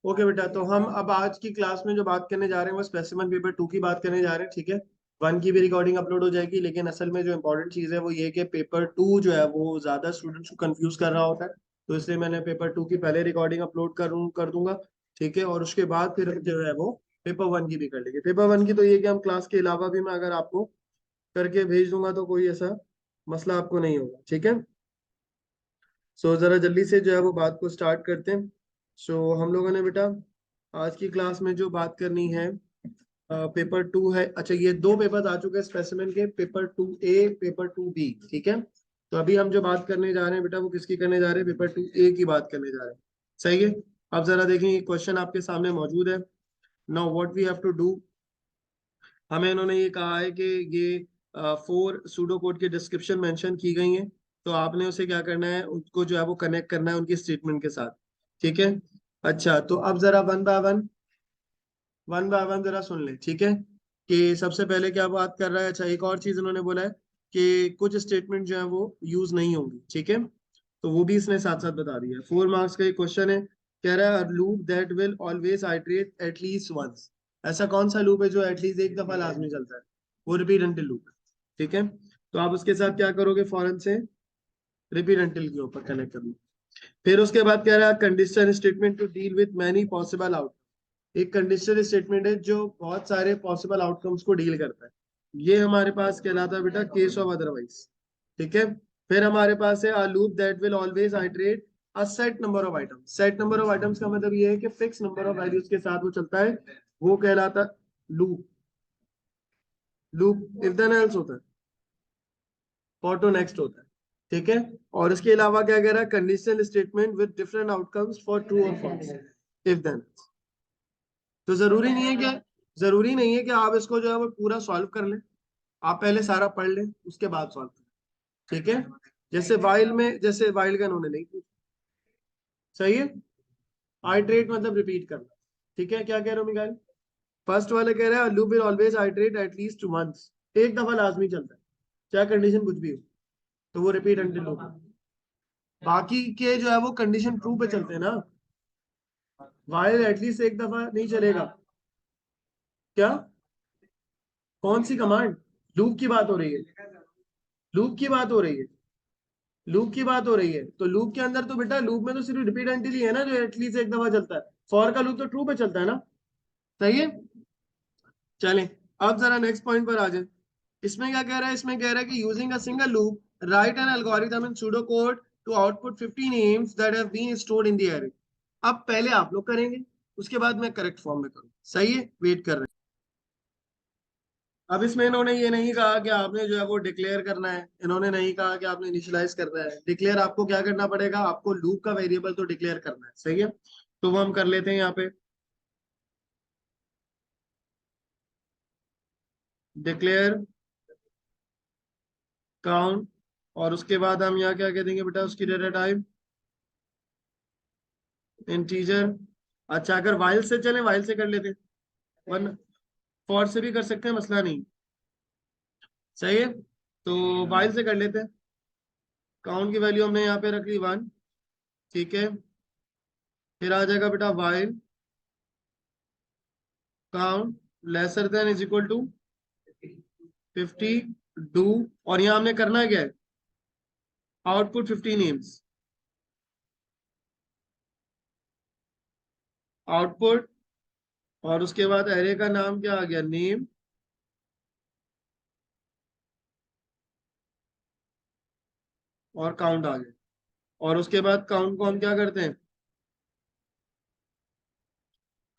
Okay बेटा, तो हम अब आज की क्लास में जो बात करने जा रहे हैं वो स्पेसिमेन पेपर 2 की बात करने जा रहे हैं, ठीक है। 1 की भी रिकॉर्डिंग अपलोड हो जाएगी, लेकिन असल में जो इम्पोर्टेंट चीज़ है वो ये कि पेपर 2 जो है वो ज़्यादा स्टूडेंट्स को कंफ्यूज कर रहा होता है, तो इसलिए मैंने पेपर 2 की पहले रिकॉर्डिंग अपलोड कर दूंगा, ठीक है। और उसके बाद फिर जो है वो पेपर 1 की भी कर लेंगे। पेपर 1 की तो ये कि हम क्लास के अलावा भी मैं अगर आपको करके भेज दूंगा तो कोई ऐसा मसला आपको नहीं होगा, ठीक है। सो जरा जल्दी से जो है वो बात को स्टार्ट करते हैं। सो हम लोगों ने बेटा आज की क्लास में जो बात करनी है, पेपर 2 है। अच्छा, ये दो पेपर आ चुके हैं स्पेसिमेन के, पेपर 2A, पेपर 2B, ठीक है। तो अभी हम जो बात करने जा रहे हैं बेटा वो किसकी करने जा रहे हैं, पेपर 2A की बात करने जा रहे हैं, सही है। अब जरा देखें, क्वेश्चन आपके सामने मौजूद है। Now what we have to do, हमें इन्होंने ये कहा है कि ये 4 सूडो कोड की डिस्क्रिप्शन मेंशन की गई है, तो आपने उसे क्या करना है, उसको जो है वो कनेक्ट करना है उनकी स्टेटमेंट के साथ, ठीक है। अच्छा, तो अब जरा वन बाय वन जरा सुन ले, ठीक है। कि सबसे पहले क्या बात कर रहा है। अच्छा, एक और चीज इन्होंने बोला है कि कुछ स्टेटमेंट जो है वो यूज नहीं होंगी, ठीक है। तो वो भी इसने साथ साथ बता दिया है। 4 मार्क्स का एक क्वेश्चन है, कह रहा है loop that will always iterate at least once. ऐसा कौन सा लूप है जो एटलीस्ट एक दफा लाजमी चलता है, वो रिपीट अंटिल लूप, ठीक है। तो आप उसके साथ क्या करोगे, फौरन से रिपीट अंटिल के ऊपर कनेक्ट कर लो। फिर उसके बाद कह रहा है conditional statement to deal with many possible outcome. एक कंडीशनल स्टेटमेंट है जो बहुत सारे पॉसिबल आउटकम्स को डील करता है। ये हमारे पास कहलाता है बेटा केस ऑफ अदरवाइज, ठीक है। फिर हमारे पास है a loop that will always iterate a set number of items. Set number of items का मतलब ये है कि फिक्स नंबर ऑफ वैल्यूज के साथ वो चलता है, वो कहलाता loop. Loop if then else होता है, फॉर टू नेक्स्ट होता है, ठीक है। और इसके अलावा क्या कह रहा है, conditional statement with different outcomes for true और फॉल्स, इफ देन। तो जरूरी नहीं है कि आप इसको जो है वो पूरा सॉल्व कर लें, आप पहले सारा पढ़ लें उसके बाद सॉल्व करें, ठीक है। जैसे वाइल का उन्होंने नहीं पूछा, सही है। आइट्रेट मतलब रिपीट करना, ठीक है। क्या कह रहे हो मिगाइल, फर्स्ट वाले कह रहे हैं loop will always iterate at least once, एक दफा लाजमी चलता है चाहे कंडीशन कुछ भी हो, तो वो रिपीट अंटिल लूप। बाकी के जो है वो कंडीशन ट्रू पे चलते हैं ना, वाइल एटलीस्ट एक दफा नहीं चलेगा। क्या, कौन सी कमांड, लूप की बात हो रही है, लूप की बात हो रही है, लूप की बात हो रही है। तो लूप के अंदर तो बेटा लूप में तो सिर्फ रिपीट एंटिल ही है ना जो एटलीस्ट एक दफा चलता है। फॉर का लूप तो ट्रू पे चलता है ना, सही है। चलें, अब जरा नेक्स्ट पॉइंट पर आ जाए। इसमें क्या कह रहा है, इसमें कह रहा है कि using a single loop write an algorithm in pseudo code to output 50 names that have been stored in the array. अब पहले आप लोग करेंगे, उसके बाद मैं करेक्ट फॉर्म में करूँ, सही है। वेट कर रहे हैं। अब इसमें इन्होंने ये नहीं कहा कि आपने जो है वो डिक्लेयर करना है, इन्होंने नहीं कहा कि आपने इनिशियलाइज करना है। डिक्लेयर आपको क्या करना पड़ेगा, आपको लूप का वेरिएबल तो डिक्लेयर करना है, सही है। तो वो हम कर लेते हैं यहाँ पे, डिक्लेयर काउंट। और उसके बाद हम यहाँ क्या कह देंगे बेटा, उसकी डेटा टाइप इंटीजर। अच्छा, अगर वाइल से चले वाइल से कर लेते हैं, वरना फॉर से भी कर सकते हैं, मसला नहीं, सही है। तो वाइल से कर लेते हैं। काउंट की वैल्यू हमने यहाँ पे रख ली 1, ठीक है। फिर आ जाएगा बेटा while count lesser than is equal to 50 do. और यहाँ हमने करना क्या है, आउटपुट 50 नेम्स, आउटपुट। और उसके बाद एरे का नाम क्या आ गया, नेम। और काउंट आ गया। और उसके बाद काउंट को हम क्या करते हैं,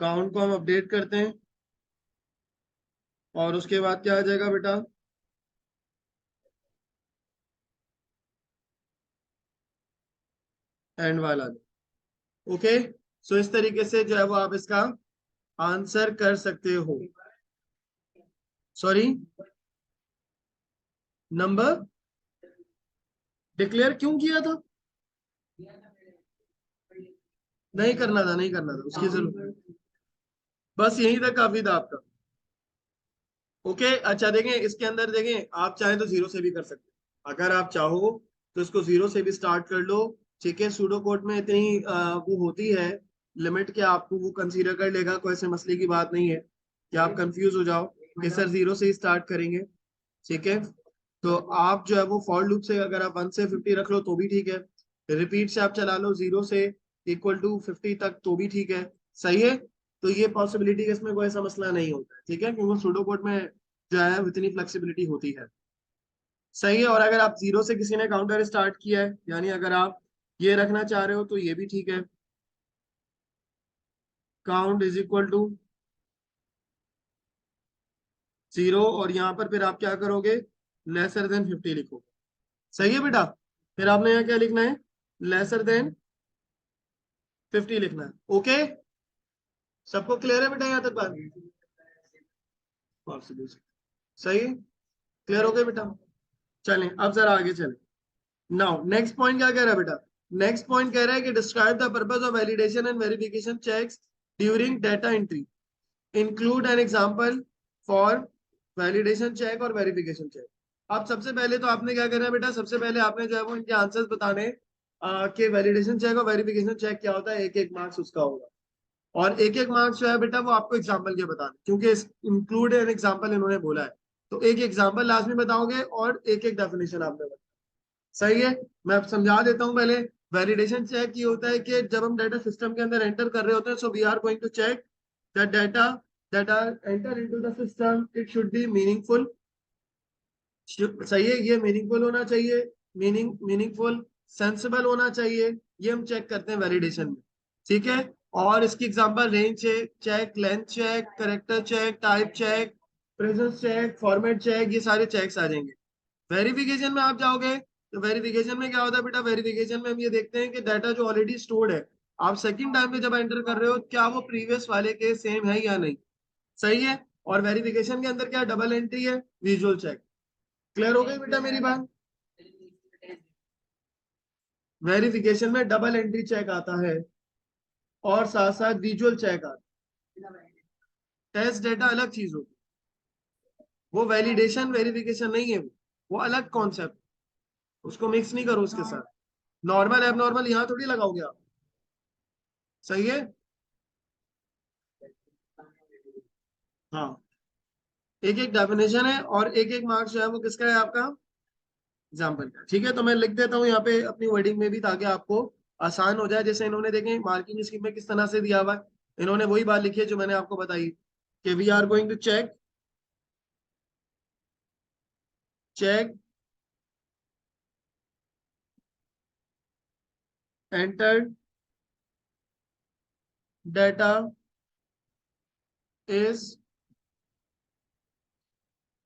काउंट को हम अपडेट करते हैं। और उसके बाद क्या आ जाएगा बेटा, एंड वाला। ओके, सो इस तरीके से जो है वो आप इसका आंसर कर सकते हो। सॉरी, नंबर डिक्लेयर क्यों किया था, नहीं करना था, नहीं करना था, उसकी जरूरत, बस यही तक काफी था आपका। ओके, अच्छा देखें, इसके अंदर देखें, आप चाहें तो जीरो से भी कर सकते हैं, अगर आप चाहो तो इसको जीरो से भी स्टार्ट कर लो, ठीक है। सूडो कोड में इतनी वो होती है लिमिट के आपको वो कंसीडर कर लेगा, कोई ऐसे मसले की बात नहीं है कि आप कंफ्यूज हो जाओ कि सर जीरो से ही स्टार्ट करेंगे। ठीक है, तो आप जो है वो फॉर लूप से अगर आप 1 से 50 रख लो तो भी ठीक है, रिपीट से आप चला लो 0 से इक्वल टू 50 तक तो भी ठीक है। सही है, तो ये पॉसिबिलिटी के इसमें कोई ऐसा मसला नहीं होता है। ठीक है, क्योंकि सूडो कोड में जो है इतनी फ्लेक्सिबिलिटी होती है। सही है, और अगर आप 0 से किसी ने काउंटर स्टार्ट किया है, यानी अगर आप ये रखना चाह रहे हो तो ये भी ठीक है, काउंट इज इक्वल टू 0, और यहाँ पर फिर आप क्या करोगे, लेसर देन 50 लिखो। सही है बेटा, फिर आपने यहाँ क्या लिखना है, लेसर देन 50 लिखना है। ओके, सबको क्लियर है बेटा यहाँ तक बात? सही है, क्लियर हो गया बेटा? चलें अब जरा आगे चलें। नाउ नेक्स्ट पॉइंट क्या कह रहा है बेटा, नेक्स्ट पॉइंट कह रहा है कि describe the purpose of validation and verification checks during data entry, include an example for validation check और वेरिफिकेशन चेक। अब सबसे पहले तो आपने क्या करना है बेटा, सबसे पहले आपने जो है वो इनके आंसर्स बताने कि वैलिडेशन चेक और वेरिफिकेशन चेक क्या होता है, एक एक मार्क्स उसका होगा, और एक एक मार्क्स जो है बेटा वो आपको एग्जाम्पल के बताने, क्योंकि इंक्लूड एन एग्जाम्पल इन्होंने बोला है, तो एक एग्जाम्पल लास्ट में बताओगे और एक एक डेफिनेशन आपने बताया। सही है, मैं अब समझा देता हूं पहले। वैलिडेशन चेक ये होता है कि जब हम डाटा सिस्टम के अंदर एंटर कर रहे होते हैं, so we are going to check the data that are enter into the system, it should be meaningful. सही है, ये मीनिंगफुल होना चाहिए, मीनिंगफुल, सेंसिबल होना चाहिए, ये हम चेक करते हैं वैलिडेशन में। ठीक है, और इसकी example range check, length check, character check, type check, presence check, format check, ये सारे चेक्स आ जाएंगे। वेरिफिकेशन में आप जाओगे तो वेरिफिकेशन में क्या होता है बेटा, वेरिफिकेशन में हम ये देखते हैं कि डाटा जो ऑलरेडी स्टोर्ड है, आप सेकंड टाइम पे जब एंटर कर रहे हो क्या वो प्रीवियस वाले के सेम है या नहीं। सही है, और वेरिफिकेशन के अंदर क्या डबल एंट्री है, विजुअल चेक। क्लियर हो गई बेटा मेरी बात? वेरिफिकेशन में डबल एंट्री चेक आता है और साथ साथ विजुअल चेक आता है। टेस्ट डेटा अलग चीज होती है, वो वैलिडेशन वेरिफिकेशन नहीं है, वो अलग कॉन्सेप्ट, उसको मिक्स नहीं करो उसके साथ। नॉर्मल एब नॉर्मल यहाँ थोड़ी लगाओगे आप। सही है, हाँ, एक एक डेफिनेशन है और एक एक मार्क्स जो है वो किसका है, आपका एग्जाम्पल का। ठीक है, तो मैं लिख देता हूँ यहाँ पे अपनी वर्डिंग में भी, ताकि आपको आसान हो जाए। जैसे इन्होंने देखें मार्किंग स्कीम में किस तरह से दिया हुआ है, इन्होंने वही बात लिखी है जो मैंने आपको बताई कि we are going to check, check entered data is,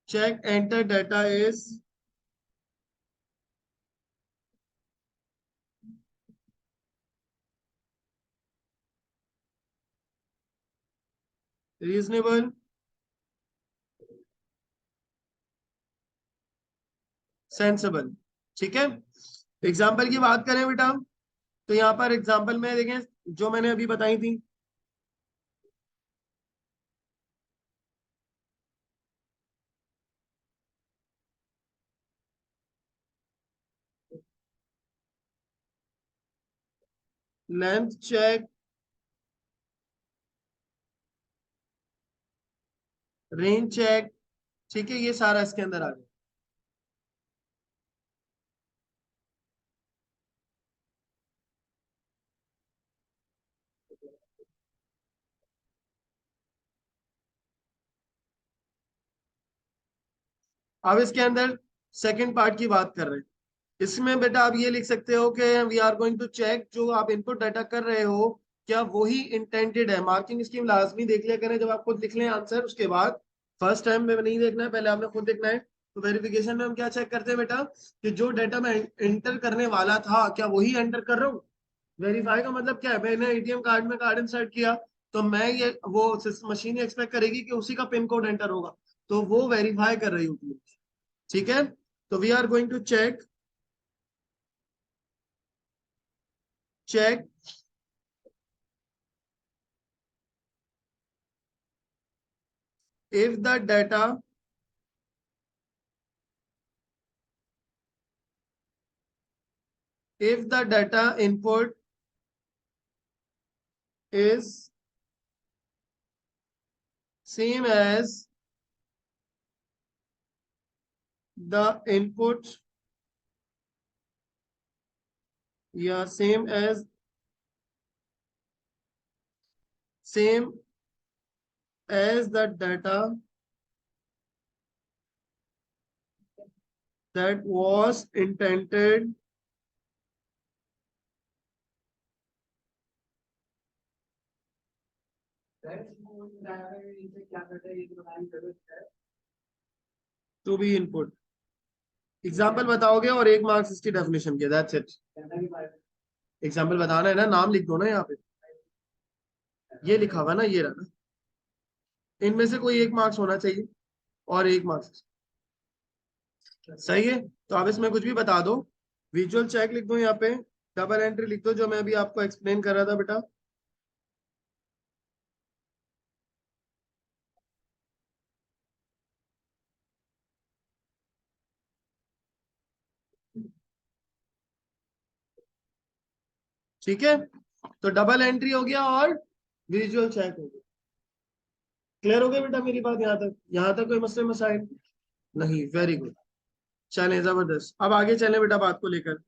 check enter data is reasonable, sensible. ठीक है, एग्जाम्पल की बात करें बेटा, तो यहाँ पर एग्जाम्पल में देखें जो मैंने अभी बताई थी, लेंथ चेक, रेंज चेक, ठीक है, ये सारा इसके अंदर आ गया। अब इसके अंदर सेकंड पार्ट की बात कर रहे हैं, इसमें बेटा आप ये लिख सकते हो कि we are going to check, जो आप इनपुट डाटा कर रहे हो क्या वही इंटेंडेड है। मार्किंग स्कीम लाजमी देख लिया करें जब आप खुद लिख लें आंसर, उसके बाद फर्स्ट टाइम में नहीं देखना है, पहले आपने खुद देखना है। तो वेरिफिकेशन में हम क्या चेक करते हैं बेटा, कि जो डाटा मैं एंटर करने वाला था क्या वही एंटर कर रहा हूँ। वेरीफाई का मतलब क्या है, मैंने एटीएम कार्ड में कार्ड इंसर्ट किया, तो मैं ये वो मशीन एक्सपेक्ट करेगी कि उसी का पिन कोड एंटर होगा, तो वो वेरीफाई कर रही होती है। ठीक है, तो we are going to check, check if the data if the data input is same as the input, या same as the data that was intended to be input. Example बताओगे और 1 मार्क्स इसकी डेफिनेशन के, that's it. Example बताना है ना, नाम लिख दो ना यहाँ पे, ये लिखा हुआ ना, ये रहा ना, इनमें से कोई 1 मार्क्स होना चाहिए और 1 मार्क्स। सही है, तो आप इसमें कुछ भी बता दो। विजुअल चेक लिख दो यहाँ पे, डबल एंट्री लिख दो, जो मैं अभी आपको एक्सप्लेन कर रहा था बेटा। ठीक है, तो डबल एंट्री हो गया और विजुअल चेक हो गया। क्लियर हो गया बेटा मेरी बात? यहाँ तक कोई मसले मसाइल नहीं? वेरी गुड, चले जबरदस्त। अब आगे चले बेटा बात को लेकर।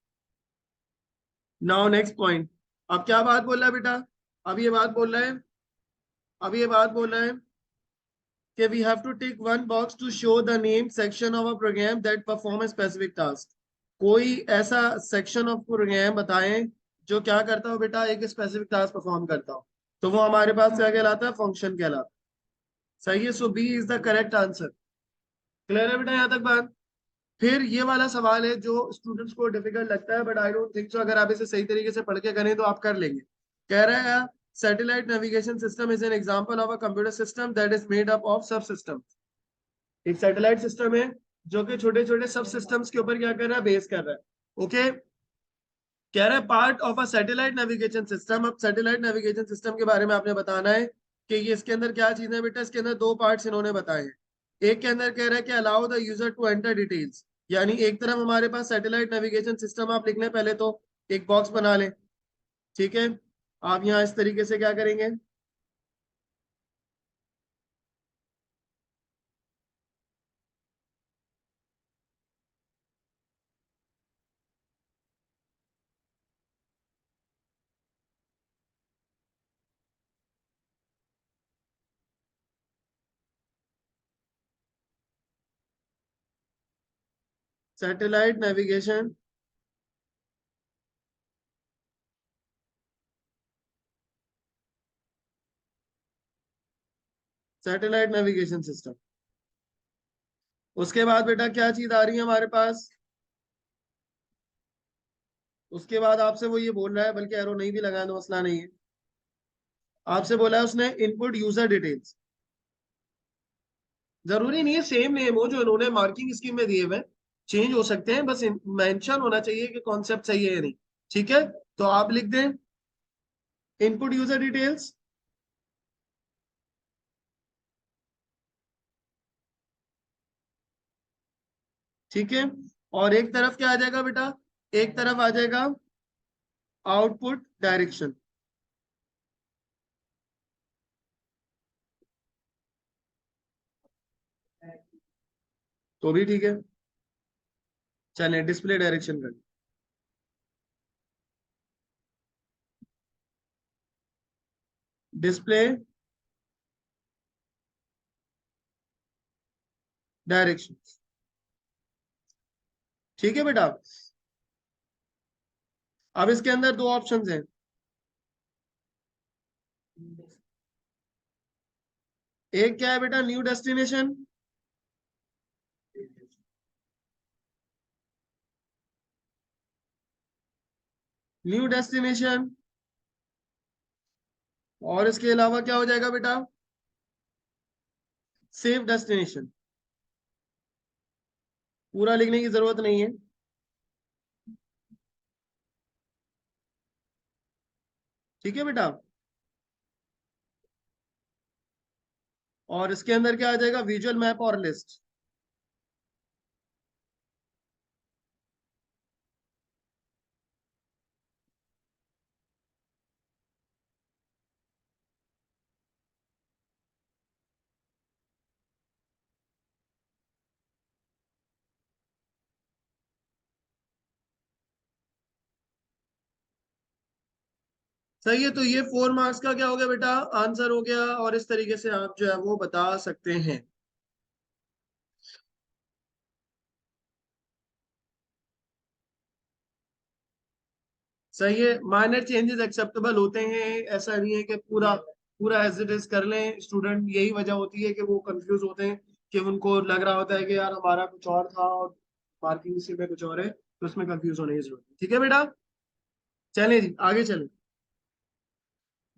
Now next point. अब क्या बात बोल रहा है बेटा? अब ये बात बोल रहा है, अब ये बात बोल रहा है कि we have to tick one box to show the name section of a program that perform a specific task। कोई ऐसा सेक्शन ऑफ प्रोग्राम बताएं जो क्या करता हो बेटा, एक स्पेसिफिक टास्क परफॉर्म करता हो, तो वो हमारे पास क्या कहलाता है? फंक्शन कहलाता है। सही है, so B is the correct answer. Clear है बेटा यहाँ तक बात? फिर ये वाला सवाल है जो स्टूडेंट्स को डिफिकल्ट लगता है, but I don't think so. अगर आप इसे सही तरीके से पढ़ के करें तो आप कर लेंगे। कह रहा है satellite navigation system is an example of a computer system that is made up of सब सिस्टम। एक सैटेलाइट सिस्टम है जो कि छोटे छोटे सब सिस्टम्स के ऊपर क्या कर रहा है? बेस कर रहा है। ओके, कह रहा है part of a satellite navigation system. अब सैटेलाइट नेविगेशन सिस्टम के बारे में आपने बताना है कि ये इसके अंदर क्या चीजें है बेटा। इसके अंदर 2 पार्ट्स इन्होंने बताए हैं। एक के अंदर कह रहा है कि allow the user to enter details, यानी एक तरफ हमारे पास सैटेलाइट नेविगेशन सिस्टम आप लिख लें पहले तो, एक बॉक्स बना लें। ठीक है, आप यहाँ इस तरीके से क्या करेंगे? Satellite navigation satellite navigation system. उसके बाद बेटा क्या चीज आ रही है हमारे पास? उसके बाद आपसे वो ये बोल रहा है, बल्कि एरो नहीं भी लगाया तो मसला नहीं है, आपसे बोला है उसने इनपुट यूजर डिटेल्स। जरूरी नहीं है सेम नेम हो जो इन्होंने मार्किंग स्कीम में दिए हुए, चेंज हो सकते हैं, बस मेंशन होना चाहिए कि कॉन्सेप्ट सही है या नहीं। ठीक है, तो आप लिख दें इनपुट यूजर डिटेल्स। ठीक है, और एक तरफ क्या आ जाएगा बेटा? एक तरफ आ जाएगा आउटपुट डायरेक्शन। तो भी ठीक है, चलें डिस्प्ले डायरेक्शन कर, डिस्प्ले डायरेक्शन। ठीक है बेटा, अब इसके अंदर 2 ऑप्शंस हैं। एक क्या है बेटा? New destination. न्यू डेस्टिनेशन, और इसके अलावा क्या हो जाएगा बेटा? Save destination. पूरा लिखने की जरूरत नहीं है। ठीक है बेटा, और इसके अंदर क्या आ जाएगा? विजुअल मैप और लिस्ट। सही है, तो ये 4 मार्क्स का क्या हो गया बेटा, आंसर हो गया। और इस तरीके से आप जो है वो बता सकते हैं। सही है, माइनर चेंजेस एक्सेप्टेबल होते हैं, ऐसा नहीं है कि पूरा पूरा एज इट इज कर लें स्टूडेंट। यही वजह होती है कि वो कंफ्यूज होते हैं, कि उनको लग रहा होता है कि यार हमारा कुछ और था और मार्किंग इसी में कुछ और है, तो उसमें कंफ्यूज होने की जरूरत है। ठीक है बेटा, चलें जी आगे चलें।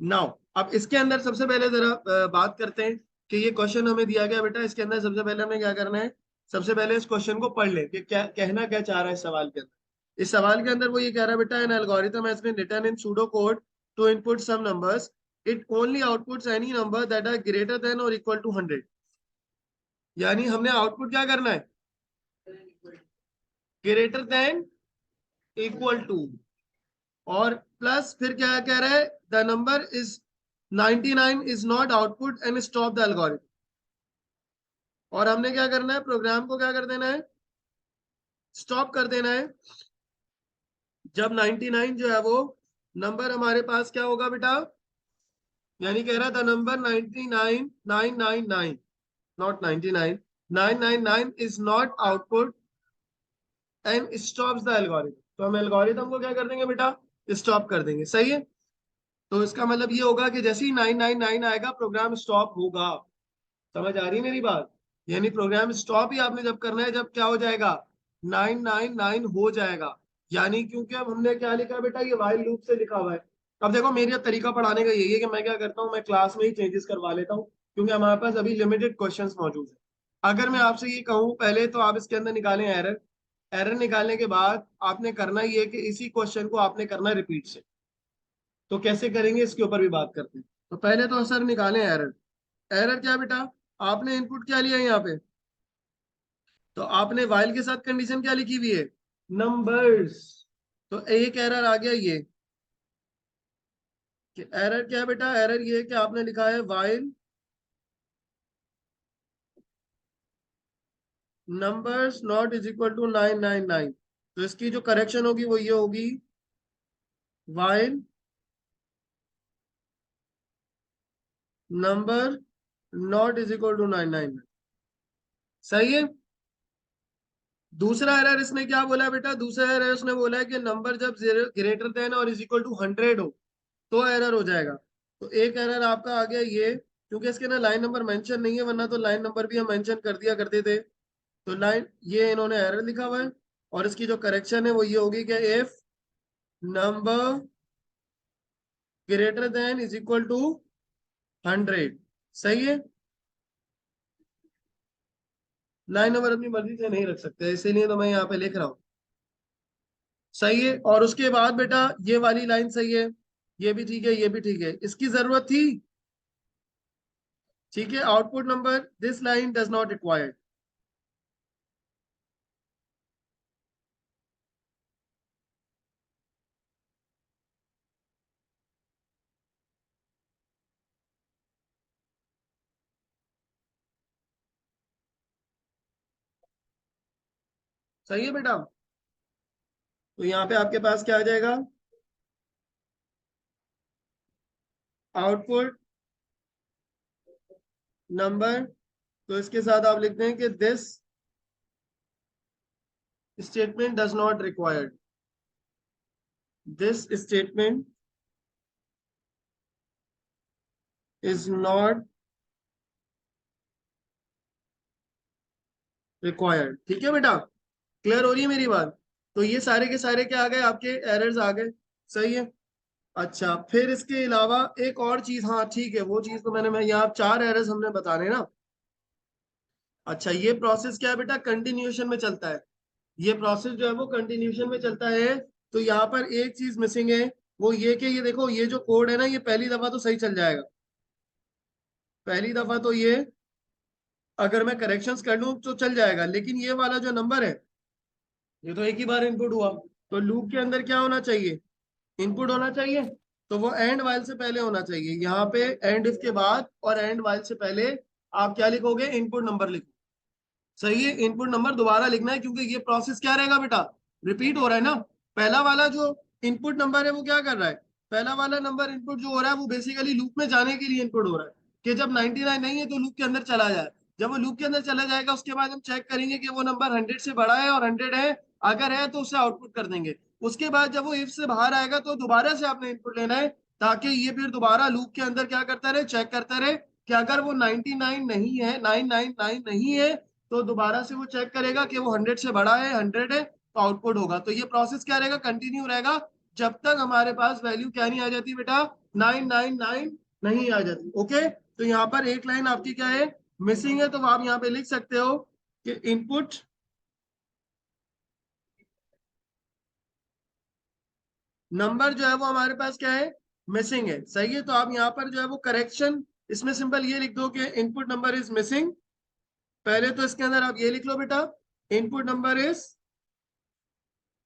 नाउ अब इसके अंदर सबसे पहले जरा बात करते हैं कि ये क्वेश्चन हमें दिया गया बेटा। इसके अंदर सबसे पहले हमें क्या करना है, सबसे पहले इस क्वेश्चन को पढ़ ले कि क्या कहना क्या चाह रहा है इस सवाल के अंदर। इस सवाल के अंदर वो ये कह रहा है बेटा, an algorithm has been written in pseudo code to input some numbers, it only outputs any number that are greater than और इक्वल टू 100। यानी हमने आउटपुट क्या करना है, ग्रेटर देन, इक्वल टू, और प्लस फिर क्या कह रहा है, the number is 99 is not output and stop the algorithm. और हमने क्या करना है, प्रोग्राम को क्या कर देना है, स्टॉप कर देना है जब 99 जो है वो नंबर हमारे पास क्या होगा बेटा। यानी कह रहा है the number 99,999, not 99, 999 is not output and stops the algorithm. तो हम एल्गोरिथम को क्या कर देंगे बेटा, स्टॉप कर देंगे। सही है, तो इसका मतलब ये होगा कि जैसे ही 999 आएगा प्रोग्राम स्टॉप होगा। समझ आ रही है मेरी बात। यानी प्रोग्राम स्टॉप ही आपने जब करना है जब क्या हो जाएगा, 999 हो जाएगा। यानी क्योंकि अब हमने क्या लिखा है बेटा, ये वाइल लूप से लिखा हुआ है। अब देखो मेरा तरीका पढ़ाने का यही है कि मैं क्या करता हूँ, मैं क्लास में ही चेंजेस करवा लेता हूँ, क्योंकि हमारे पास अभी लिमिटेड क्वेश्चंस मौजूद है। अगर मैं आपसे ये कहूँ पहले, तो आप इसके अंदर निकालें एरर। एरर निकालने के बाद आपने करना ये है कि इसी क्वेश्चन को आपने करना रिपीट से। तो कैसे करेंगे इसके ऊपर भी बात करते हैं। तो पहले तो सर निकालें एरर। एरर क्या बेटा, आपने इनपुट क्या लिया है यहाँ पे, तो आपने वाइल के साथ कंडीशन क्या लिखी हुई है, नंबर्स। तो एक एरर आ गया ये, कि एरर क्या है बेटा, एरर ये है कि आपने लिखा है while numbers not is equal to 999। तो इसकी जो करेक्शन होगी वो ये होगी, while number not is equal to 999। सही है। दूसरा एरर इसने क्या बोला है बेटा, दूसरा एरर इसने बोला है कि नंबर जब ग्रेटर देन और इज इक्वल टू 100 हो तो एरर हो जाएगा। तो एक एरर आपका आ गया ये, क्योंकि इसके ना लाइन नंबर मेंशन नहीं है, वरना तो लाइन नंबर भी हम मेंशन कर दिया करते थे। तो लाइन ये इन्होंने एरर लिखा हुआ है, और इसकी जो करेक्शन है वो ये होगी कि if number greater than is equal to 100। सही है, लाइन नंबर अपनी मर्जी से नहीं रख सकते, इसीलिए तो मैं यहाँ पे लिख रहा हूँ। सही है, और उसके बाद बेटा ये वाली लाइन सही है, ये भी ठीक है, ये भी ठीक है, इसकी जरूरत थी। ठीक है, output number this line does not required. सही है बेटा, तो यहाँ पे आपके पास क्या आ जाएगा, आउटपुट नंबर। तो इसके साथ आप लिखते हैं कि this statement does not required, this statement is not required. ठीक है बेटा, क्लियर हो रही है मेरी बात। तो ये सारे के सारे क्या आ गए, आपके एरर्स आ गए। सही है। अच्छा, फिर इसके अलावा एक और चीज, हाँ ठीक है, वो चीज तो मैं यहाँ 4 एरर्स हमने बताने ना। अच्छा, ये प्रोसेस क्या है बेटा, कंटिन्यूएशन में चलता है। ये प्रोसेस जो है वो कंटिन्यूएशन में चलता है। तो यहाँ पर एक चीज मिसिंग है, वो ये कि ये देखो, ये जो कोड है ना, ये पहली दफा तो सही चल जाएगा। पहली दफा तो ये अगर मैं करेक्शंस कर लूं तो चल जाएगा, लेकिन ये वाला जो नंबर है, ये तो एक ही बार इनपुट हुआ। तो लूप के अंदर क्या होना चाहिए, इनपुट होना चाहिए। तो वो एंड वाइल से पहले होना चाहिए। यहाँ पे एंड इफ के बाद और एंड वाइल से पहले आप क्या लिखोगे, इनपुट नंबर लिखो। सही है, इनपुट नंबर दोबारा लिखना है, क्योंकि ये प्रोसेस क्या रहेगा बेटा, रिपीट हो रहा है ना। पहला वाला जो इनपुट नंबर है वो क्या कर रहा है, पहला वाला नंबर इनपुट जो हो रहा है वो बेसिकली लूप में जाने के लिए इनपुट हो रहा है कि जब 99 नहीं है तो लूप के अंदर चला जाए। जब वो लूप के अंदर चला जाएगा उसके बाद हम चेक करेंगे कि वो नंबर 100 से बड़ा है और 100 है। अगर है तो उसे आउटपुट कर देंगे। उसके बाद जब वो इफ से बाहर आएगा तो दोबारा से आपने इनपुट लेना है ताकि ये फिर दोबारा लूप के अंदर क्या करता रहे, चेक करता रहे कि अगर वो 99 नहीं है, 999 नहीं है, तो दोबारा से वो चेक करेगा कि वो 100 से बड़ा है, 100 है, तो आउटपुट होगा। तो ये प्रोसेस क्या रहेगा, कंटिन्यू रहेगा जब तक हमारे पास वैल्यू क्या नहीं आ जाती बेटा, 999 नहीं आ जाती। ओके, तो यहाँ पर एक लाइन आपकी क्या है, मिसिंग है, तो आप यहाँ पे लिख सकते हो कि इनपुट नंबर जो है वो हमारे पास क्या है, मिसिंग है। सही है, तो आप यहाँ पर जो है वो करेक्शन इसमें सिंपल ये लिख दो कि इनपुट नंबर इज मिसिंग। पहले तो इसके अंदर आप ये लिख लो बेटा, इनपुट नंबर इज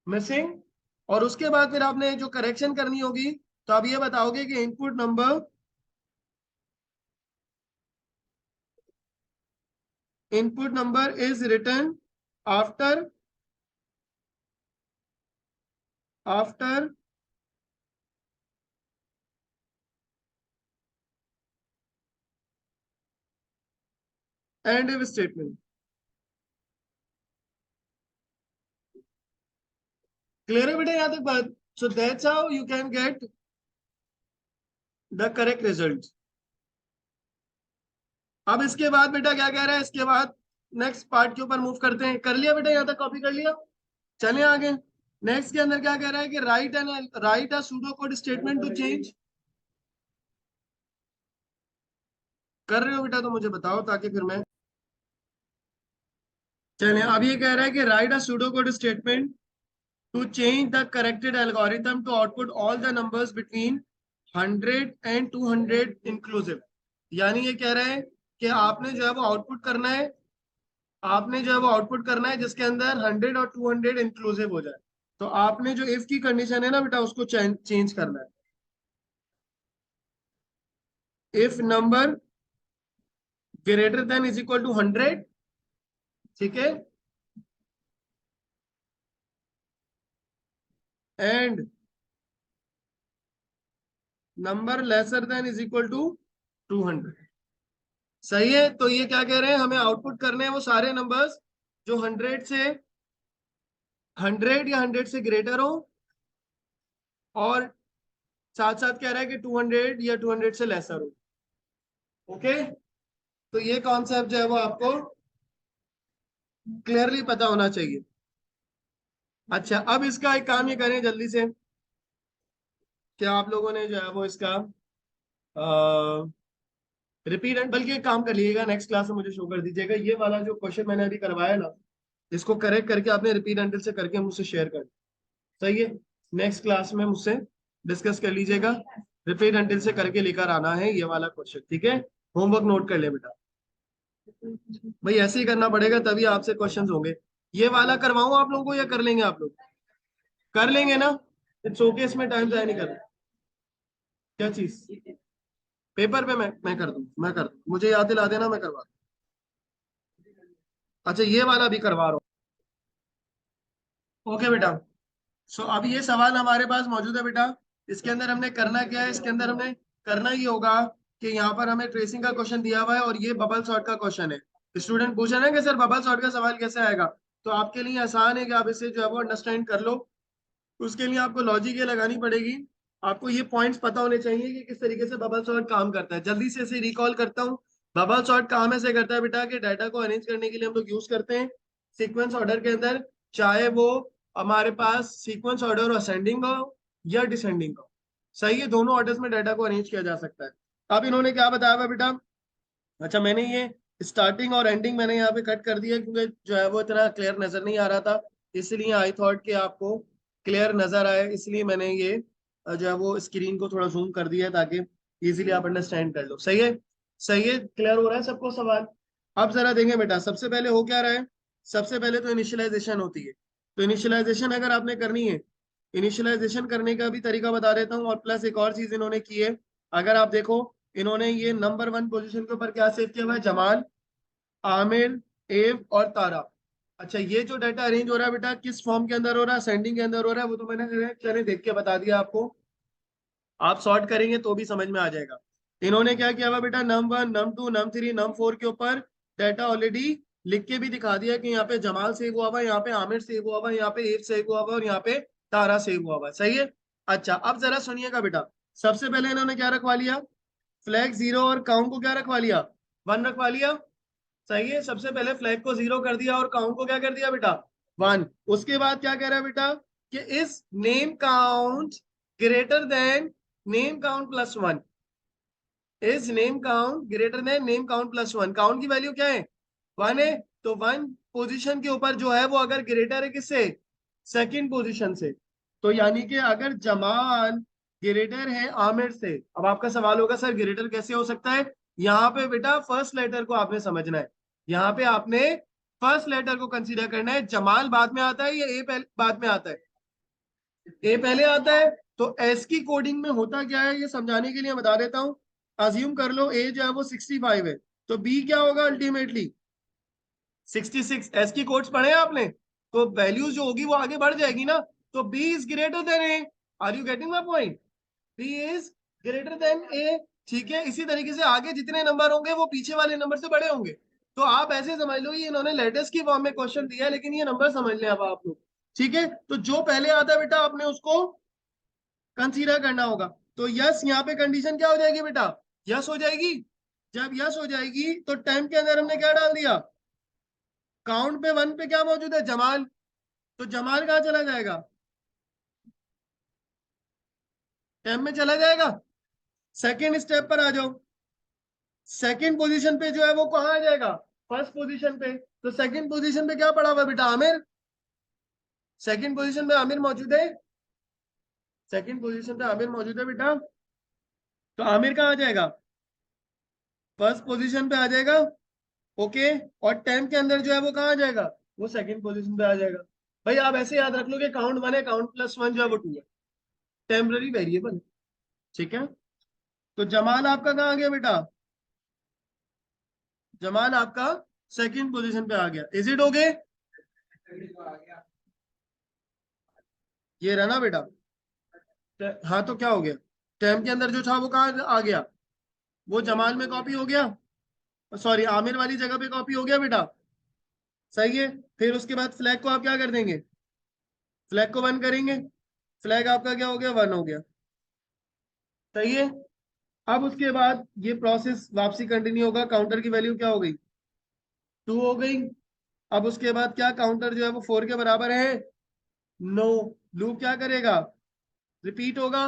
मिसिंग। और उसके बाद फिर आपने जो करेक्शन करनी होगी तो आप ये बताओगे कि input number is return after after and if statement. Clear है बेटा यहाँ तक बात? So that's how you can get the correct result. अब इसके बाद बेटा क्या कह रहा है, इसके बाद नेक्स्ट पार्ट के ऊपर मूव करते हैं। कर लिया बेटा, यहाँ तक कॉपी कर लिया? चलिए आगे। नेक्स्ट के अंदर क्या कह रहा है कि write a pseudo code statement to change. कर रहे हो बेटा तो मुझे बताओ ताकि फिर मैं, चलिए अब ये कह रहा है कि write a pseudo code statement to change the corrected algorithm to output all the numbers between 100 and 200 inclusive। यानी ये कह रहे हैं कि आपने जो है वो आउटपुट करना है, आपने जो है वो आउटपुट करना है जिसके अंदर 100 और 200 इंक्लूसिव हो जाए। तो आपने जो इफ की कंडीशन है ना बेटा उसको चेंज करना है। If number greater than is equal to 100, ठीक है, and number lesser than is equal to 200। सही है, तो ये क्या कह रहे हैं, हमें आउटपुट करने हैं वो सारे नंबर्स जो 100 या 100 से ग्रेटर हो, और साथ साथ कह रहा है कि 200 या 200 से लेसर हो। ओके, तो ये कॉन्सेप्ट जो है वो आपको क्लियरली पता होना चाहिए। अच्छा, अब इसका एक काम ये करें जल्दी से कि आप लोगों ने जो है वो इसका रिपीट एंड, बल्कि एक काम कर लीजिएगा, नेक्स्ट क्लास में मुझे शो कर दीजिएगा ये वाला जो क्वेश्चन मैंने अभी करवाया ना, इसको करेक्ट करके आपने रिपीट एंडल से करके मुझसे शेयर कर। सही है, नेक्स्ट क्लास में मुझसे डिस्कस कर लीजिएगा, रिपीट एंडल से करके लेकर आना है ये वाला क्वेश्चन, ठीक है। होमवर्क नोट कर ले बेटा, भाई ऐसे ही करना पड़ेगा तभी आपसे क्वेश्चंस होंगे। ये वाला करवाऊं आप लोगों को या कर लेंगे आप लोग? कर लेंगे ना? इट्स ओके, इसमें टाइम जाया नहीं करना। क्या चीज? पेपर पे मैं कर दूं, मैं कर दूं, मुझे याद दिला देना, मैं करवा दूं। अच्छा, ये वाला भी करवा रहा हूँ। ओके बेटा, सो अब ये सवाल हमारे पास मौजूद है बेटा। इसके अंदर हमने करना क्या है, इसके अंदर हमने करना ये होगा कि यहाँ पर हमें ट्रेसिंग का क्वेश्चन दिया हुआ है और ये बबल सॉर्ट का क्वेश्चन है। स्टूडेंट पूछ रहे हैं कि सर बबल सॉर्ट का सवाल कैसे आएगा, तो आपके लिए आसान है कि आप इसे जो है वो अंडरस्टैंड कर लो। उसके लिए आपको लॉजिक ये लगानी पड़ेगी, आपको ये पॉइंट्स पता होने चाहिए कि किस तरीके से बबल सॉर्ट काम करता है। जल्दी से इसे रिकॉल करता हूँ। बबल सॉर्ट काम ऐसे करता है बेटा कि डाटा को अरेंज करने के लिए हम लोग यूज करते हैं सीक्वेंस ऑर्डर के अंदर, चाहे वो हमारे पास सीक्वेंस ऑर्डर असेंडिंग हो या डिसेंडिंग हो। सही है, दोनों ऑर्डर्स में डाटा को अरेंज किया जा सकता है। अब इन्होंने क्या बताया हुआ बेटा, अच्छा मैंने ये स्टार्टिंग और एंडिंग मैंने यहाँ पे कट कर दिया क्योंकि जो है वो इतना क्लियर नजर नहीं आ रहा था, इसलिए आई थॉट कि आपको क्लियर नजर आए, इसलिए मैंने ये जो है वो स्क्रीन को थोड़ा जूम कर दिया ताकि इजीली आप अंडरस्टैंड कर लो। सही है, सही है, क्लियर हो रहा है सबको सवाल? अब जरा देखें बेटा, सबसे पहले हो क्या रहा है, सबसे पहले तो इनिशियलाइजेशन होती है। तो इनिशियलाइजेशन अगर आपने करनी है, इनिशियलाइजेशन करने का भी तरीका बता देता हूँ, और प्लस एक और चीज इन्होंने की है। अगर आप देखो, इन्होंने ये नंबर 1 पोजीशन के ऊपर क्या सेव किया हुआ है, जमाल, आमिर, एव और तारा। अच्छा, ये जो डाटा अरेंज हो रहा है बेटा किस फॉर्म के अंदर हो रहा है, सेंडिंग के अंदर हो रहा है, वो तो मैंने चले देख के बता दिया आपको। आप सॉर्ट करेंगे तो भी समझ में आ जाएगा। इन्होंने क्या किया हुआ बेटा, num1 num2 num3 num4 के ऊपर डाटा ऑलरेडी लिख के भी दिखा दिया कि यहाँ पे जमाल सेव हुआ हुआ, यहाँ पे आमिर सेव हुआ हुआ, यहाँ पे एफ सेव हुआ हुआ और यहाँ पे तारा सेव हुआ हुआ। सही है। अच्छा अब जरा सुनिएगा बेटा, सबसे पहले इन्होंने क्या रखवा लिया, फ्लैग 0 और काउंट को क्या रखवा लिया, 1 रखवा लिया। सही है, सबसे पहले फ्लैग को 0 कर दिया और काउंट को क्या कर दिया बेटा, 1। उसके बाद क्या कह रहा है बेटा कि इस name count greater than name count plus 1, is name count greater than name count plus 1। Count की वैल्यू क्या है, 1 है, तो 1 पोजीशन के ऊपर जो है वो अगर ग्रेटर है किससे, सेकंड पोजीशन से। तो यानी कि अगर जमाल ग्रेटर है आमिर से, अब आपका सवाल होगा सर ग्रेटर कैसे हो सकता है, यहाँ पे बेटा फर्स्ट लेटर को आपने समझना है, यहाँ पे आपने फर्स्ट लेटर को कंसीडर करना है। जमाल बाद में आता है या ए पहले बाद में आता है, ए पहले आता है। तो एस की कोडिंग में होता क्या है ये समझाने के लिए बता देता हूं। अज्यूम कर लो ए जो है वो 65 है, तो बी क्या होगा अल्टीमेटली 66। एस की कोड्स पढ़े हैं आपने, तो वैल्यूज जो होगी वो आगे बढ़ जाएगी ना, तो B is greater than A. Are you getting my point, B is greater than A. ठीक है, इसी तरीके से आगे जितने नंबर होंगे वो पीछे वाले नंबर से बड़े होंगे। तो आप ऐसे समझ लो ये इन्होंने लेटेस्ट की फॉर्म में क्वेश्चन दिया है, लेकिन ये नंबर समझ लें अब आप लोग। ठीक है, तो जो पहले आता है बेटा आपने उसको कंसीडर करना होगा। तो यस यहाँ पे कंडीशन क्या हो जाएगी बेटा, यस हो जाएगी। जब यस हो जाएगी तो टाइम के अंदर हमने क्या डाल दिया, काउंट पे 1 पे क्या मौजूद है, जमाल। तो जमाल कहाँ चला जाएगा, टाइम में चला जाएगा। सेकेंड स्टेप पर आ जाओ, सेकेंड पोजीशन पे जो है वो कहाँ आ जाएगा, फर्स्ट पोजीशन पे। तो सेकेंड पोजीशन पे क्या पड़ा हुआ बेटा, आमिर। सेकेंड पोजीशन पे आमिर मौजूद है, सेकेंड पोजीशन पे आमिर मौजूद है बेटा। तो आमिर कहाँ आ जाएगा, फर्स्ट पोजीशन पे आ जाएगा। ओके, और टाइम के अंदर जो है वो कहाँ आ जाएगा, वो सेकंड पोजीशन पे आ जाएगा। भाई आप ऐसे याद रख लो कि काउंट 1 है, काउंट प्लस 1 जो है वो 2 है, टेम्पररी वेरिएबल। ठीक है, तो जमाल आपका कहाँ आ गया बेटा, जमाल आपका सेकंड पोजीशन पे आ गया। इज इट ओके, ये रहा ना बेटा। हाँ तो क्या हो गया, टाइम के अंदर जो था वो कहाँ आ गया, वो जमाल में कॉपी हो गया, सॉरी आमिर वाली जगह पे कॉपी हो गया बेटा। सही है, फिर उसके बाद फ्लैग को आप क्या कर देंगे, फ्लैग को 1 करेंगे, फ्लैग आपका क्या हो गया, 1 हो गया। सही है, अब उसके बाद ये प्रोसेस वापसी कंटिन्यू होगा, काउंटर की वैल्यू क्या हो गई, 2 हो गई। अब उसके बाद क्या काउंटर जो है वो 4 के बराबर है, नो। लूप क्या करेगा, रिपीट होगा।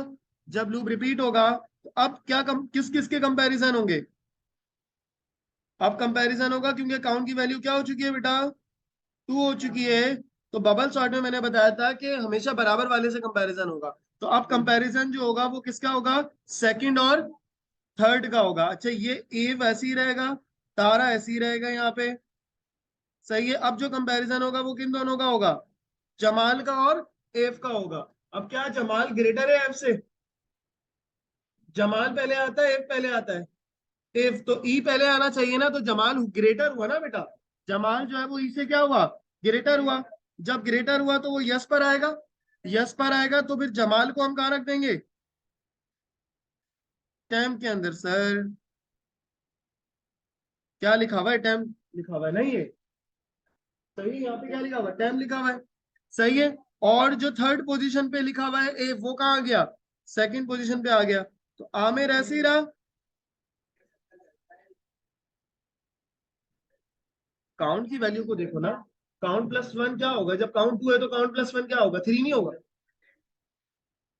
जब लूप रिपीट होगा तो अब क्या किस किस के कंपैरिजन होंगे, अब कंपैरिजन होगा क्योंकि काउंट की वैल्यू क्या हो चुकी है बेटा, 2 हो चुकी है। तो बबल सॉर्ट में मैंने बताया था कि हमेशा बराबर वाले से कंपैरिजन होगा। तो अब कंपैरिजन जो होगा वो किसका होगा, सेकंड और थर्ड का होगा। अच्छा ये ए वैसे ही रहेगा, तारा ऐसे ही रहेगा यहाँ पे। सही है, अब जो कंपैरिजन होगा वो किन दोनों का होगा, जमाल का और एफ का होगा। अब क्या जमाल ग्रेटर है एफ से, जमाल पहले आता है एफ पहले आता है, एफ तो ई पहले आना चाहिए ना, तो जमाल ग्रेटर हुआ ना बेटा, जमाल जो है वो ई से क्या हुआ, ग्रेटर हुआ। जब ग्रेटर हुआ तो वो यस पर आएगा, यस पर आएगा तो फिर जमाल को हम कहाँ रख देंगे, टैम के अंदर। सर क्या लिखा हुआ है, टैम लिखा हुआ है नहीं ये, सही है, यहाँ पे क्या लिखा हुआ है, टैम लिखा हुआ है। सही है, और जो थर्ड पोजीशन पे लिखा हुआ है ए वो कहाँ आ गया, सेकंड पोजीशन पे आ गया। तो आमिर ऐसे ही रहा। काउंट की वैल्यू को देखो ना, काउंट प्लस 1 क्या होगा, जब काउंट 2 है तो काउंट प्लस 1 क्या होगा, 3 नहीं होगा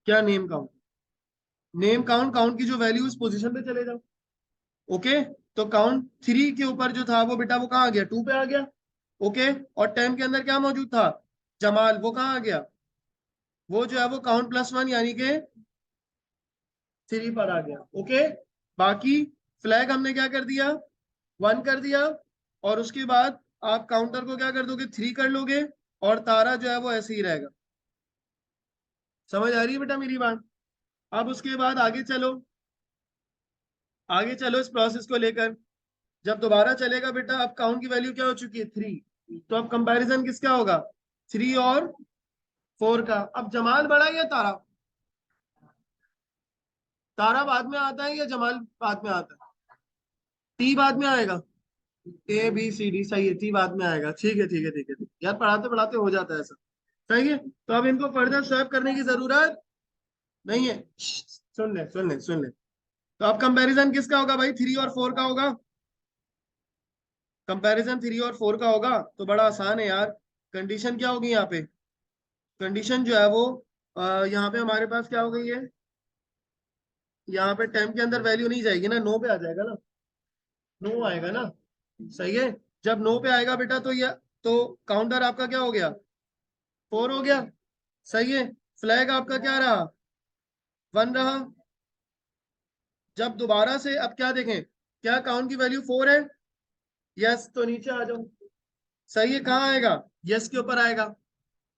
क्या, name count, name count, count की जो वैल्यू उस पोजीशन पे चले जाओ। ओके, तो काउंट 3 के ऊपर जो था वो बेटा वो कहाँ आ गया, 2 पे आ गया। ओके, और टाइम के अंदर क्या मौजूद था, जमाल, वो कहाँ आ गया, वो जो है वो काउंट प्लस 1 यानी कि 3 पर आ गया। ओके, बाकी फ्लैग हमने क्या कर दिया, 1 कर दिया, और उसके बाद आप काउंटर को क्या कर दोगे, 3 कर लोगे, और तारा जो है वो ऐसे ही रहेगा। समझ आ रही है बेटा मेरी बात। अब उसके बाद आगे चलो, आगे चलो इस प्रोसेस को लेकर। जब दोबारा चलेगा बेटा, अब काउंट की वैल्यू क्या हो चुकी है, 3। तो अब कंपैरिजन किसका होगा, 3 और 4 का। अब जमाल बड़ा या तारा, तारा बाद में आता है या जमाल बाद में आता है? टी बाद में आएगा। ए बी सी डी सही है, टी बाद में आएगा। ठीक है ठीक है ठीक है ठीक है। यार पढ़ाते पढ़ाते हो जाता है ऐसा। सही है, तो अब इनको फर्दर स्वैप करने की जरूरत नहीं है। सुन ले सुन ले सुन ले। तो अब कंपैरिजन किसका होगा भाई? 3 और 4 का होगा। कंपैरिजन 3 और 4 का होगा तो बड़ा आसान है यार। कंडीशन क्या होगी यहाँ पे? कंडीशन जो है वो यहाँ पे हमारे पास क्या हो गई है? यहाँ पे टेम के अंदर वैल्यू नहीं जाएगी ना, नो पे आ जाएगा ना। नो आएगा ना। सही है। जब नो पे आएगा बेटा तो ये, तो काउंटर आपका क्या हो गया? 4 हो गया। सही है। फ्लैग आपका क्या रहा? 1 रहा। जब दोबारा से अब क्या देखें, क्या काउंट की वैल्यू 4 है? यस, तो नीचे आ जाओ। सही है, कहाँ आएगा? यस के ऊपर आएगा।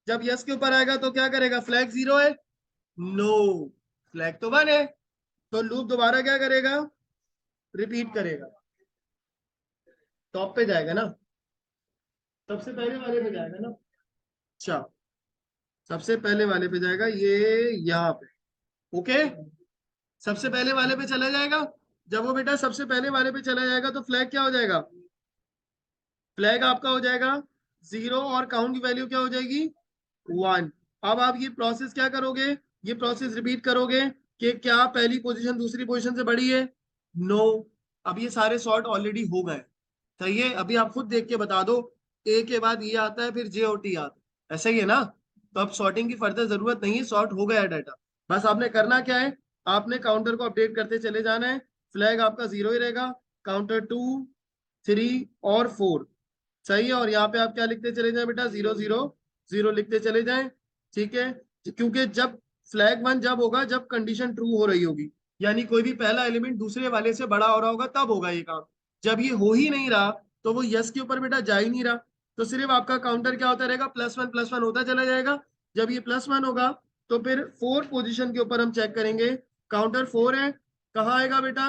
जब यस के ऊपर आएगा तो क्या करेगा? फ्लैग 0 है? नो, फ्लैग तो 1 है। तो लूप दोबारा क्या करेगा? रिपीट करेगा। टॉप पे जाएगा ना, सबसे पहले वाले पे जाएगा ना। अच्छा, सबसे पहले वाले पे जाएगा ये, यहाँ पे। ओके, सबसे पहले वाले पे चला जाएगा। जब वो बेटा सबसे पहले वाले पे चला जाएगा तो फ्लैग क्या हो जाएगा? फ्लैग आपका हो जाएगा 0 और काउंट की वैल्यू क्या हो जाएगी? 1। अब आप ये प्रोसेस क्या करोगे? ये प्रोसेस रिपीट करोगे कि क्या पहली पोजीशन दूसरी पोजीशन से बड़ी है? नो। अब ये सारे सॉर्ट ऑलरेडी हो गए। सही है, अभी आप खुद देख के बता दो। ए के बाद ये आता है, फिर जे और टी आता है, ऐसा ही है ना? तो अब सॉर्टिंग की फर्दर जरूरत नहीं है, सॉर्ट हो गया डाटा। बस आपने करना क्या है? आपने काउंटर को अपडेट करते चले जाना है। फ्लैग आपका 0 ही रहेगा। काउंटर 2, 3 और 4। सही है, और यहाँ पे आप क्या लिखते चले जाएं बेटा? 0 0 0 लिखते चले जाएं। ठीक है, क्योंकि जब फ्लैग 1 जब होगा जब कंडीशन ट्रू हो रही होगी, यानी कोई भी पहला एलिमेंट दूसरे वाले से बड़ा हो रहा होगा, तब होगा ये काम। जब ये हो ही नहीं रहा तो वो यस के ऊपर बेटा जा ही नहीं रहा। तो सिर्फ आपका काउंटर क्या होता रहेगा? +1 होता चला जाएगा। जब ये +1 होगा तो फिर 4 पोजीशन के ऊपर हम चेक करेंगे। काउंटर 4 है, कहाँ आएगा बेटा?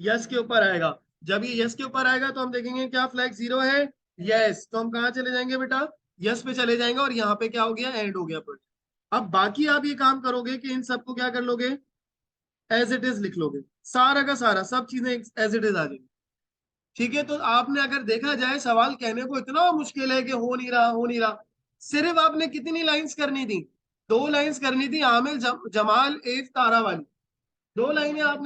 यस के ऊपर आएगा। जब ये यस के ऊपर आएगा तो हम देखेंगे क्या फ्लैग 0 है? यस, तो हम कहाँ चले जाएंगे बेटा? यस पे चले जाएंगे, और यहाँ पे क्या हो गया? एंड हो गया प्रोजेक्ट। अब बाकी आप ये काम करोगे कि इन सबको क्या कर लोगे? एज इट इज लिख लोगे। सारा का सारा सब चीजें एज इट इज आ जाएंगी। ठीक है, तो आपने अगर देखा जाए सवाल कहने को इतना मुश्किल है कि हो नहीं रहा हो नहीं रहा। सिर्फ आपने कितनी लाइंस करनी थी? 2 लाइंस करनी थी, आमिर जमाल एफ तारा वाली। 2 लाइनें आपने